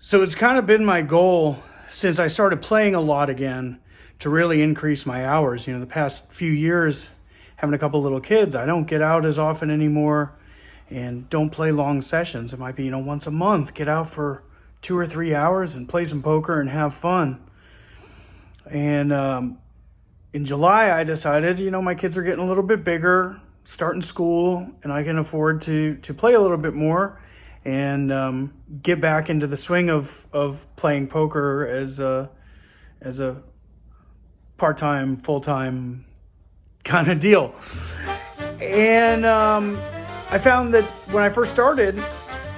So it's kind of been my goal since I started playing a lot again to really increase my hours. You know, the past few years, having a couple little kids, I don't get out as often anymore and don't play long sessions. It might be, once a month, get out for 2 or 3 hours and play some poker and have fun. And in July, I decided, my kids are getting a little bit bigger, starting school, and I can afford to play a little bit more and get back into the swing of playing poker as a part-time, full-time kind of deal. And I found that when I first started,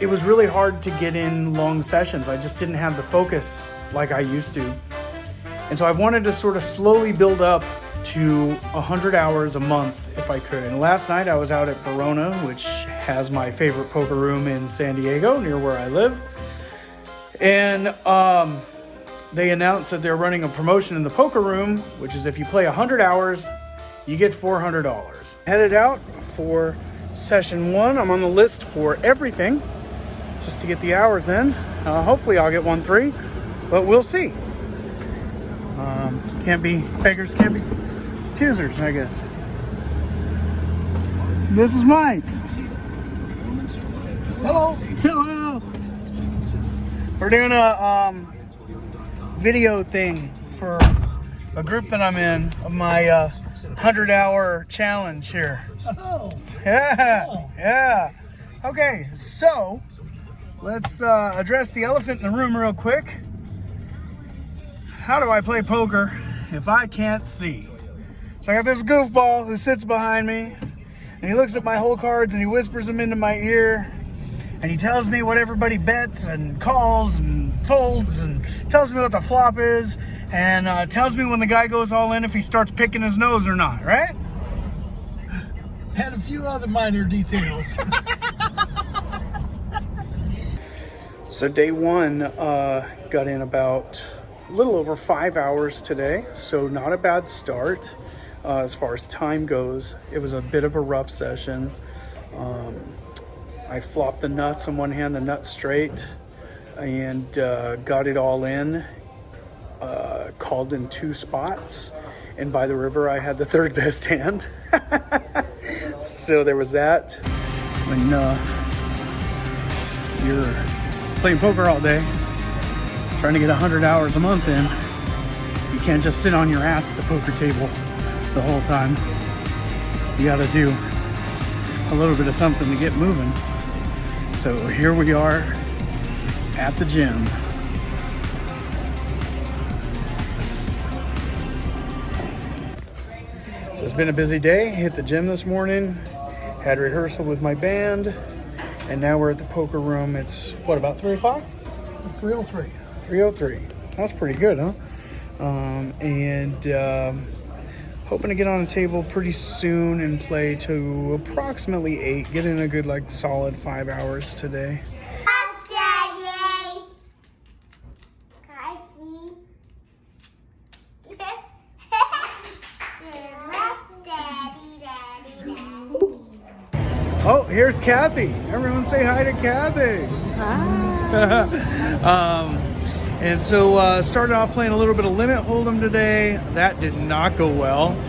it was really hard to get in long sessions. I just didn't have the focus like I used to. And so I wanted to sort of slowly build up to 100 hours a month if I could. And last night I was out at Barona, which has my favorite poker room in San Diego, near where I live. And they announced that they're running a promotion in the poker room, which is if you play 100 hours, you get $400. Headed out for session 1. I'm on the list for everything, just to get the hours in. Hopefully I'll get 1-3, but we'll see. Beggars can't be choosers, I guess. This is Mike. Hello. Hello. We're doing a video thing for a group that I'm in of my 100-hour challenge here. Oh. Yeah. Okay, so let's address the elephant in the room real quick. How do I play poker if I can't see? So I got this goofball who sits behind me, and he looks at my hole cards and he whispers them into my ear, and he tells me what everybody bets and calls and folds, and tells me what the flop is, and tells me when the guy goes all in if he starts picking his nose or not, right? And a few other minor details. So day 1 got in about a little over 5 hours today, so not a bad start as far as time goes. It was a bit of a rough session. I flopped the nuts on one hand, the nut straight, and got it all in, called in 2 spots, and by the river I had the 3rd best hand. So there was that. When you're playing poker all day, trying to get 100 hours a month in, you can't just sit on your ass at the poker table the whole time. You gotta do a little bit of something to get moving. So here we are at the gym. So it's been a busy day. Hit the gym this morning, had rehearsal with my band, and now we're at the poker room. It's, about 3 o'clock? 303. 303. That's pretty good, huh? Hoping to get on a table pretty soon and play to approximately 8. Get in a good, solid 5 hours today. Daddy. Can I see? Daddy. Oh, here's Kathy. Everyone say hi to Kathy. Hi. And so started off playing a little bit of limit hold'em today. That did not go well.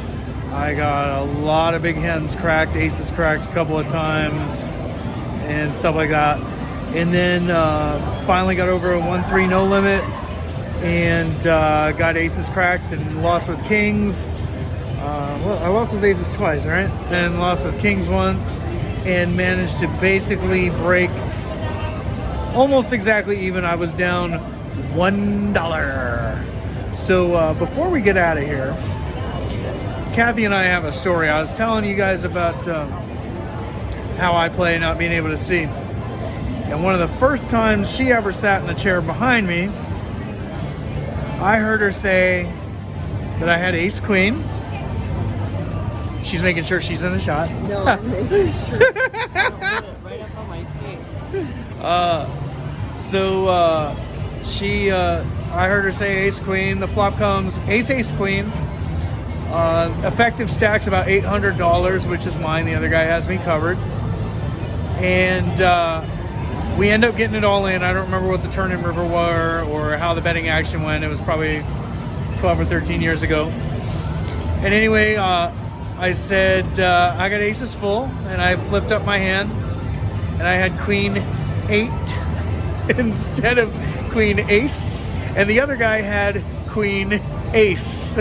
I got a lot of big hands cracked, aces cracked a couple of times and stuff like that. And then finally got over a 1-3 no limit and got aces cracked and lost with kings. I lost with aces twice, right? And lost with kings once, and managed to basically break almost exactly even. I was down $1. So before we get out of here, Kathy and I have a story. I was telling you guys about how I play not being able to see. And one of the first times she ever sat in the chair behind me, I heard her say that I had ace queen. She's making sure she's in the shot. No, I'm making sure. Right up on my face. I heard her say ace queen. The flop comes ace queen. Effective stack's about $800, which is mine. The other guy has me covered. And we end up getting it all in. I don't remember what the turn and river were or how the betting action went. It was probably 12 or 13 years ago. And anyway, I said, I got aces full, and I flipped up my hand, and I had queen 8 instead of queen ace, and the other guy had queen ace.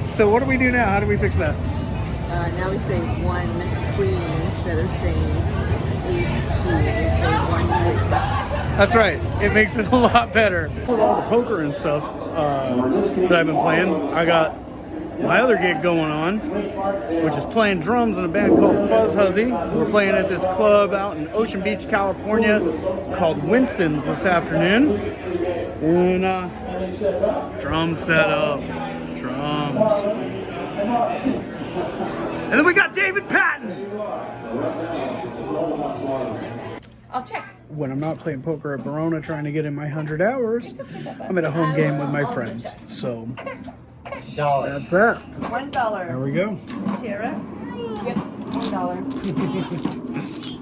So what do we do now? How do we fix that? Now we say one queen instead of saying ace queen. We say one queen. That's right. It makes it a lot better. With all the poker and stuff that I've been playing, I got my other gig going on, which is playing drums in a band called Fuzz Huzzy. We're playing at this club out in Ocean Beach, California called Winston's this afternoon. And drum set up. Drums. And then we got David Patton. I'll check. When I'm not playing poker at Barona trying to get in my 100 hours, I'm at a home game with my friends. So that's that. $1. There we go. Tara? Yep, $1.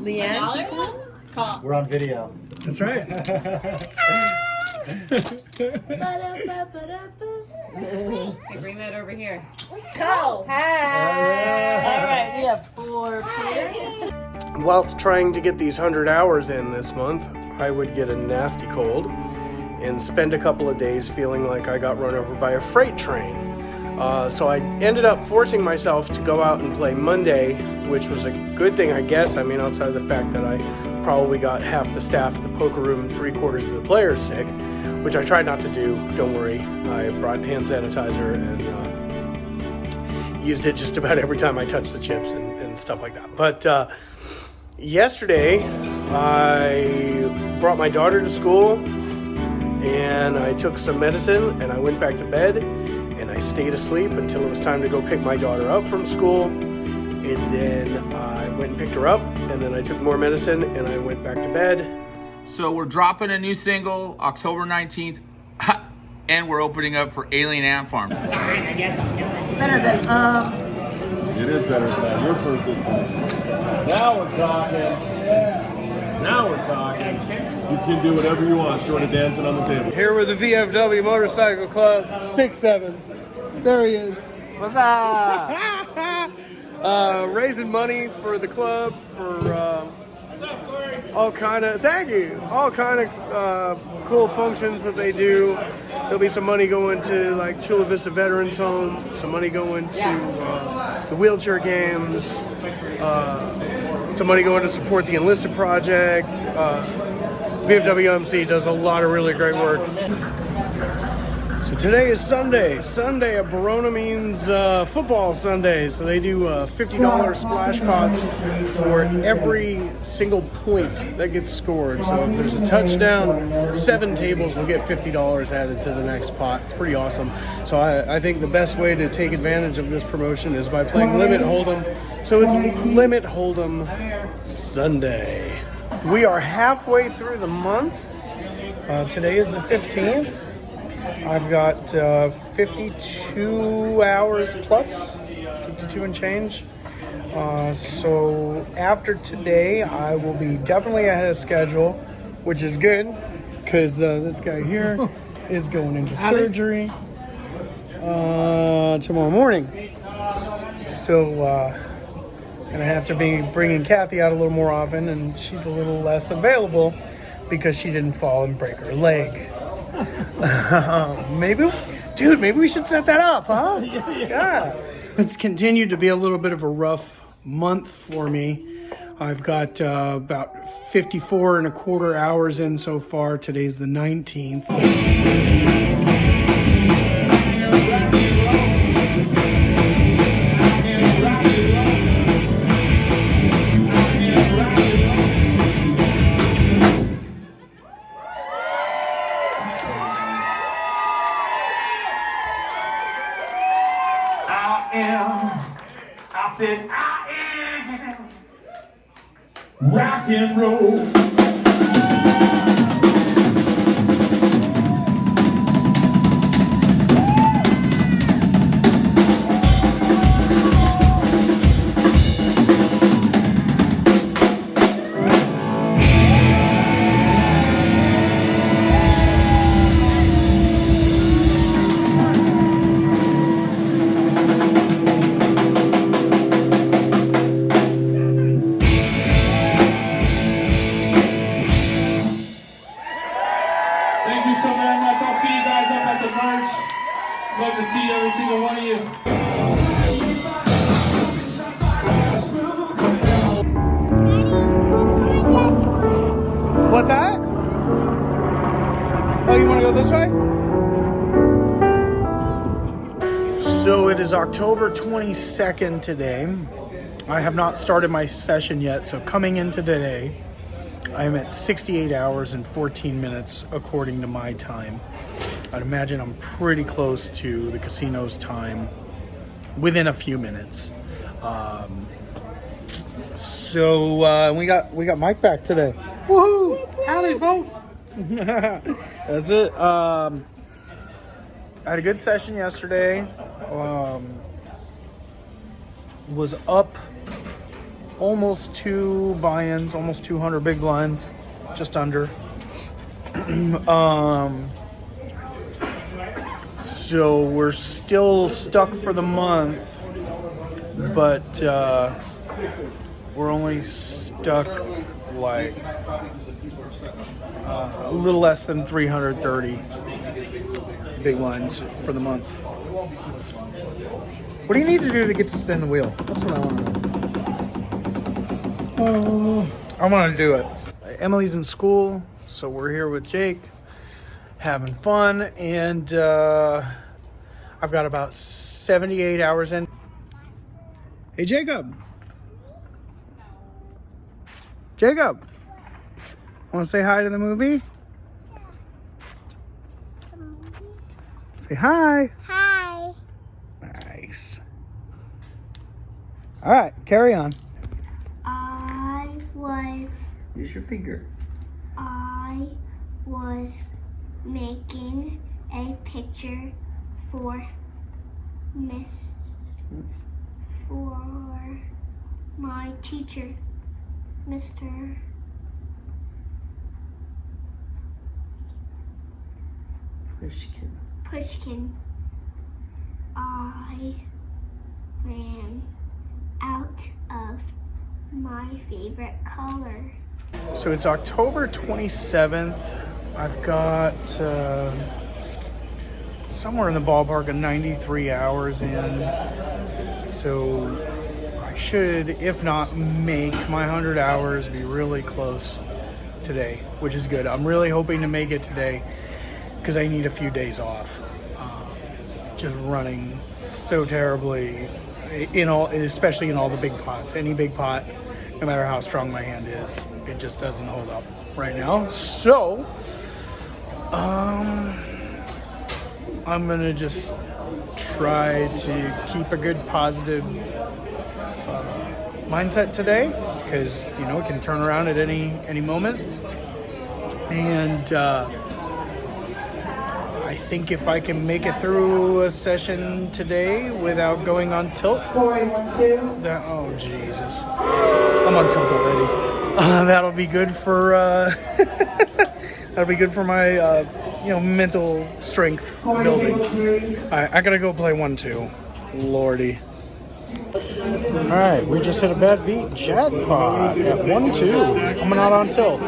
Leanne? Call. We're on video. That's right. Okay, bring that over here. Go! Hi! All right, we have 4 pairs. Whilst trying to get these 100 hours in this month, I would get a nasty cold and spend a couple of days feeling like I got run over by a freight train. So I ended up forcing myself to go out and play Monday, which was a good thing, I guess. I mean, outside of the fact that I probably got half the staff at the poker room and 3/4 of the players sick, which I tried not to do. Don't worry. I brought hand sanitizer and used it just about every time I touched the chips and stuff like that. But yesterday, I brought my daughter to school and I took some medicine and I went back to bed and I stayed asleep until it was time to go pick my daughter up from school. And then I went and picked her up and then I took more medicine and I went back to bed. So we're dropping a new single October 19th, and we're opening up for Alien Ant Farm. Better than, It is better than that. Your first is better. Now we're talking. Now we're talking. You can do whatever you want, short of dancing on the table. Here with the VFW Motorcycle Club, 6-7. There he is. What's up? Raising money for the club for all kind of cool functions that they do. There'll be some money going to like Chula Vista Veterans Home, some money going to the wheelchair games, some money going to support the Enlisted Project. VFWMC does a lot of really great work. So today is Sunday. Sunday at Barona means football Sunday. So they do $50 splash pots for every single point that gets scored. So if there's a touchdown, 7 tables will get $50 added to the next pot. It's pretty awesome. So I think the best way to take advantage of this promotion is by playing Limit Hold'em. So it's Limit Hold'em Sunday. We are halfway through the month. Today is the 15th. I've got 52 hours plus, 52 and change. So after today, I will be definitely ahead of schedule, which is good because this guy here is going into surgery tomorrow morning. So I'm gonna have to be bringing Kathy out a little more often, and she's a little less available because she didn't fall and break her leg. Maybe we should set that up, huh? Yeah. It's continued to be a little bit of a rough month for me. I've got about 54 and a quarter hours in so far. Today's the 19th. I am rock and roll. is October 22nd today. I have not started my session yet, so coming in today, I'm at 68 hours and 14 minutes according to my time. I'd imagine I'm pretty close to the casino's time within a few minutes. So we got Mike back today. Woohoo! Howdy, folks. That's it. I had a good session yesterday. Was up almost 2 buy-ins, almost 200 big blinds, just under. So we're still stuck for the month, but we're only stuck like a little less than 330 big blinds for the month. What do you need to do to get to spin the wheel? That's what I want to know. I want to do it. Emily's in school, so we're here with Jake, having fun, and I've got about 78 hours in. Hey, Jacob. Jacob, want to say hi to the movie? Say hi. Hi. Nice. All right, carry on. Use your finger. I was making a picture for my teacher, Mr. Pushkin. I ran out of my favorite color. So it's October 27th. I've got somewhere in the ballpark of 93 hours in. So I should, if not make my 100 hours, be really close today, which is good. I'm really hoping to make it today because I need a few days off. Just running so terribly especially in all the big pots. Any big pot, no matter how strong my hand is, it just doesn't hold up right now. So, I'm gonna just try to keep a good positive mindset today, because it can turn around at any moment. And I think if I can make it through a session today without going on tilt, oh Jesus, I'm on tilt already. That'll be good for my mental strength building. I gotta go play 1-2. Lordy. All right, we just hit a bad beat jackpot at 1-2. I'm not on tilt.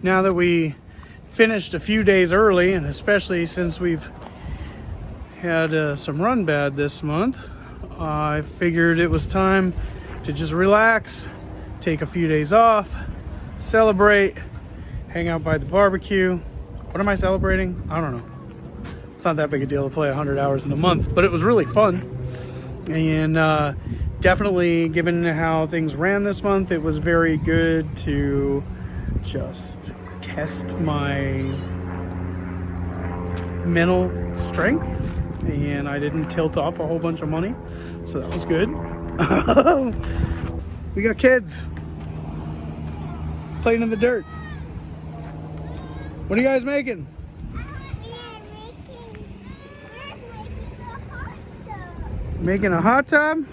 Now that we finished a few days early, and especially since we've had some run bad this month, I figured it was time to just relax, take a few days off, celebrate, hang out by the barbecue. What am I celebrating? I don't know. It's not that big a deal to play 100 hours in a month, but it was really fun. And definitely, given how things ran this month, it was very good to just test my mental strength, and I didn't tilt off a whole bunch of money, so that was good. We got kids playing in the dirt. What are you guys making? Making a hot tub?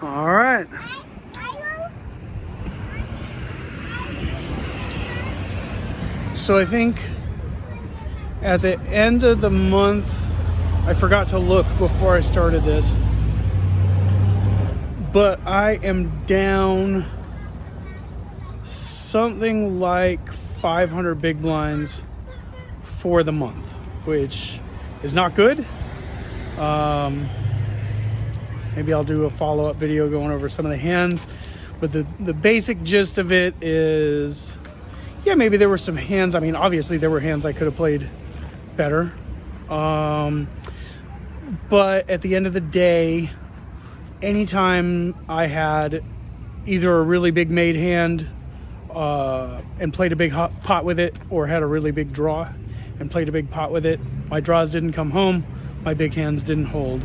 All right. So I think at the end of the month, I forgot to look before I started this, but I am down something like 500 big blinds for the month, which is not good. Maybe I'll do a follow-up video going over some of the hands, but the basic gist of it is, yeah, maybe there were some hands. I mean, obviously there were hands I could have played better. But at the end of the day, anytime I had either a really big made hand and played a big pot with it, or had a really big draw and played a big pot with it, my draws didn't come home, my big hands didn't hold.